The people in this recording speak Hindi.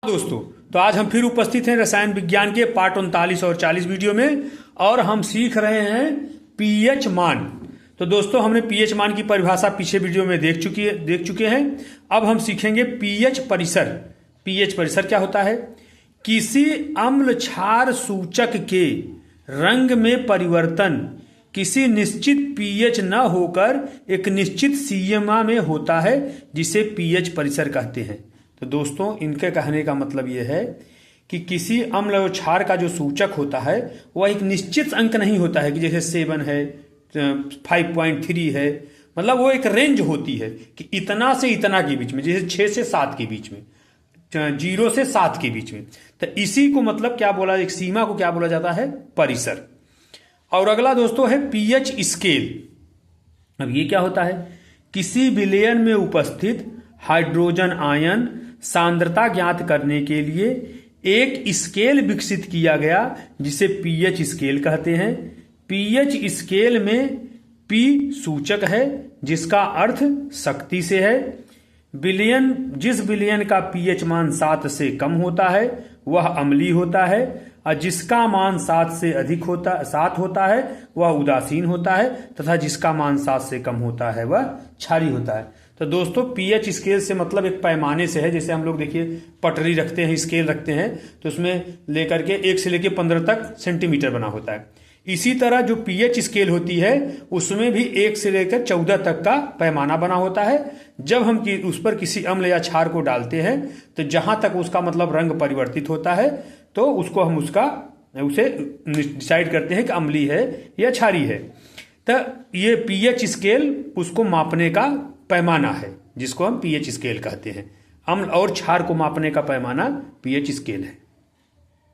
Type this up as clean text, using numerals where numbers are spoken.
दोस्तों, तो आज हम फिर उपस्थित हैं रसायन विज्ञान के पार्ट 39 और 40 वीडियो में और हम सीख रहे हैं पीएच मान। तो दोस्तों, हमने पीएच मान की परिभाषा पीछे वीडियो में देख चुके हैं। अब हम सीखेंगे पीएच परिसर। पीएच परिसर क्या होता है? किसी अम्ल क्षार सूचक के रंग में परिवर्तन किसी निश्चित पीएच न होकर एक निश्चित सीमा में होता है, जिसे पीएच परिसर कहते हैं। तो दोस्तों, इनके कहने का मतलब यह है कि किसी अम्ल और क्षार का जो सूचक होता है वह एक निश्चित अंक नहीं होता है कि जैसे 7 है, 5.3 है। मतलब वो एक रेंज होती है कि इतना से इतना के बीच में, जैसे 6 से 7 के बीच में, 0 से 7 के बीच में। तो इसी को मतलब क्या बोला, एक सीमा को क्या बोला जाता है? परिसर। और अगला दोस्तों है पीएच स्केल। अब ये क्या होता है? किसी विलयन में उपस्थित हाइड्रोजन आयन सांद्रता ज्ञात करने के लिए एक स्केल विकसित किया गया, जिसे पीएच स्केल कहते हैं। पीएच स्केल में पी सूचक है, जिसका अर्थ शक्ति से है। जिस विलयन का पीएच मान 7 से कम होता है वह अम्लीय होता है, और जिसका मान 7 से अधिक होता है वह उदासीन होता है, तथा जिसका मान 7 से कम होता है वह क्षारीय होता है। तो दोस्तों, पीएच स्केल से मतलब एक पैमाने से है। जैसे हम लोग देखिए पटरी रखते हैं, स्केल रखते हैं, तो उसमें लेकर के 1 से लेकर 15 तक सेंटीमीटर बना होता है। इसी तरह जो पीएच स्केल होती है उसमें भी 1 से लेकर 14 तक का पैमाना बना होता है। जब हम उस पर किसी अम्ल या क्षार को डालते हैं तो जहां तक उसका मतलब रंग परिवर्तित होता है तो उसको हम उसे डिसाइड करते हैं कि अम्लीय है या क्षारीय है। तो ये पीएच स्केल उसको मापने का पैमाना है, जिसको हम पीएच स्केल कहते हैं। अम्ल और क्षार को मापने का पैमाना पीएच स्केल है।